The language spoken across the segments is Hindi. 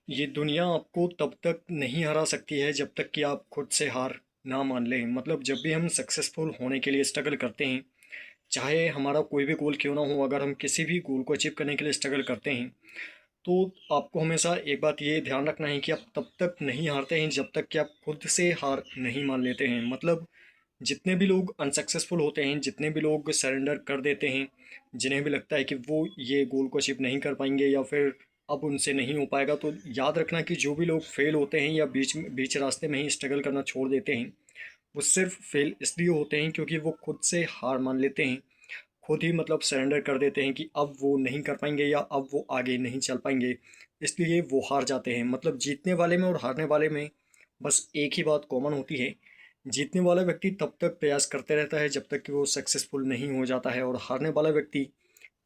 ये दुनिया आपको तब तक नहीं हरा सकती है जब तक कि आप खुद से हार ना मान लें। मतलब जब भी हम सक्सेसफुल होने के लिए स्ट्रगल करते हैं, चाहे हमारा कोई भी गोल क्यों ना हो, अगर हम किसी भी गोल को अचीव करने के लिए स्ट्रगल करते हैं, तो आपको हमेशा एक बात ये ध्यान रखना है कि आप तब तक नहीं हारते हैं जब तक कि आप खुद से हार नहीं मान लेते हैं। मतलब जितने भी लोग अनसक्सेसफुल होते हैं, जितने भी लोग सरेंडर कर देते हैं, जिन्हें भी लगता है कि वो ये गोल को अचीव नहीं कर पाएंगे या फिर अब उनसे नहीं हो पाएगा, तो याद रखना कि जो भी लोग फेल होते हैं या बीच रास्ते में ही स्ट्रगल करना छोड़ देते हैं, वो सिर्फ फेल इसलिए होते हैं क्योंकि वो खुद से हार मान लेते हैं। खुद ही मतलब सरेंडर कर देते हैं कि अब वो नहीं कर पाएंगे या अब वो आगे नहीं चल पाएंगे, इसलिए वो हार जाते हैं। मतलब जीतने वाले में और हारने वाले में बस एक ही बात कॉमन होती है। जीतने वाला व्यक्ति तब तक प्रयास करते रहता है जब तक कि वो सक्सेसफुल नहीं हो जाता है, और हारने वाला व्यक्ति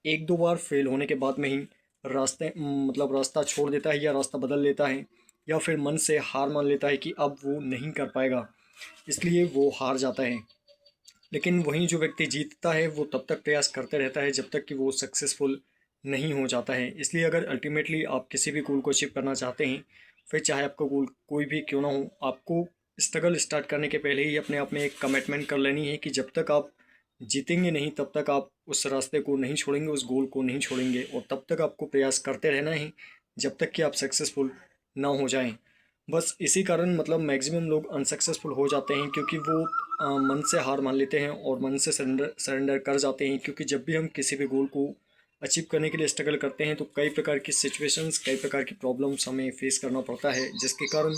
एक दो बार फेल होने के बाद में ही रास्ता छोड़ देता है या रास्ता बदल लेता है, या फिर मन से हार मान लेता है कि अब वो नहीं कर पाएगा, इसलिए वो हार जाता है। लेकिन वहीं जो व्यक्ति जीतता है वो तब तक प्रयास करते रहता है जब तक कि वो सक्सेसफुल नहीं हो जाता है। इसलिए अगर अल्टीमेटली आप किसी भी गोल को अचीव करना चाहते हैं, फिर चाहे आपका गोल कोई भी क्यों ना हो, आपको स्ट्रगल स्टार्ट करने के पहले ही अपने आप में एक कमिटमेंट कर लेनी है कि जब तक आप जीतेंगे नहीं तब तक आप उस रास्ते को नहीं छोड़ेंगे, उस गोल को नहीं छोड़ेंगे, और तब तक आपको प्रयास करते रहना है जब तक कि आप सक्सेसफुल ना हो जाएं। बस इसी कारण मतलब मैक्सिमम लोग अनसक्सेसफुल हो जाते हैं, क्योंकि वो मन से हार मान लेते हैं और मन से सरेंडर सरेंडर कर जाते हैं। क्योंकि जब भी हम किसी भी गोल को अचीव करने के लिए स्ट्रगल करते हैं, तो कई प्रकार की सिचुएशंस, कई प्रकार की प्रॉब्लम्स हमें फेस करना पड़ता है, जिसके कारण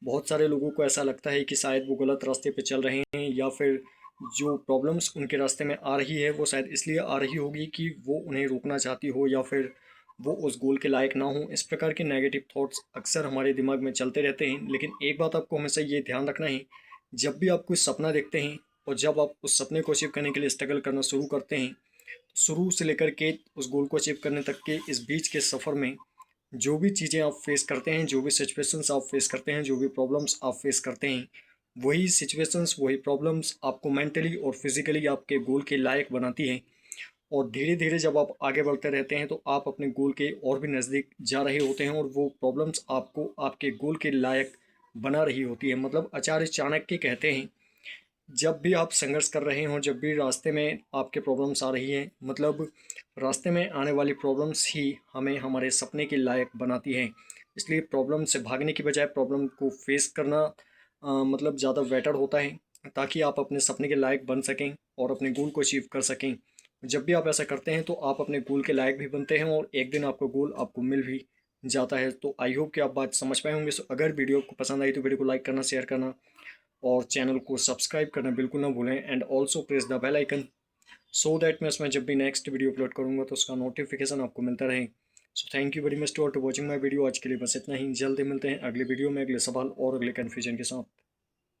बहुत सारे लोगों को ऐसा लगता है कि शायद वो गलत रास्ते पे चल रहे हैं, या फिर जो प्रॉब्लम्स उनके रास्ते में आ रही है वो शायद इसलिए आ रही होगी कि वो उन्हें रोकना चाहती हो, या फिर वो उस गोल के लायक ना हो। इस प्रकार के नेगेटिव थॉट्स अक्सर हमारे दिमाग में चलते रहते हैं। लेकिन एक बात आपको हमेशा ये ध्यान रखना है, जब भी आप कोई सपना देखते हैं और जब आप उस सपने को अचीव करने के लिए स्ट्रगल करना शुरू करते हैं, शुरू से लेकर के उस गोल को अचीव करने तक के इस बीच के सफ़र में जो भी चीज़ें आप फेस करते हैं, जो भी सिचुएशंस आप फेस करते हैं, जो भी प्रॉब्लम्स आप फेस करते हैं, वही सिचुएशंस, वही प्रॉब्लम्स आपको मेंटली और फिजिकली आपके गोल के लायक बनाती हैं। और धीरे धीरे जब आप आगे बढ़ते रहते हैं तो आप अपने गोल के और भी नज़दीक जा रहे होते हैं, और वो प्रॉब्लम्स आपको आपके गोल के लायक बना रही होती है। मतलब आचार्य चाणक्य कहते हैं, जब भी आप संघर्ष कर रहे हों, जब भी रास्ते में आपके प्रॉब्लम्स आ रही हैं, मतलब रास्ते में आने वाली प्रॉब्लम्स ही हमें हमारे सपने के लायक बनाती हैं। इसलिए प्रॉब्लम से भागने की बजाय प्रॉब्लम को फेस करना मतलब ज़्यादा बेटर होता है, ताकि आप अपने सपने के लायक बन सकें और अपने गोल को अचीव कर सकें। जब भी आप ऐसा करते हैं तो आप अपने गोल के लायक भी बनते हैं, और एक दिन आपका गोल आपको मिल भी जाता है। तो आई होप कि आप बात समझ पाए होंगे। सो अगर वीडियो को पसंद आई तो वीडियो को लाइक करना, शेयर करना और चैनल को सब्सक्राइब करना बिल्कुल ना भूलें, and also press the bell icon, so that मैं उसमें जब भी नेक्स्ट वीडियो अपलोड करूँगा तो उसका नोटिफिकेशन आपको मिलता रहे। So thank you very much to watching my video. आज के लिए बस इतना ही, जल्दी मिलते हैं अगले वीडियो में अगले सवाल और अगले कन्फ्यूजन के साथ।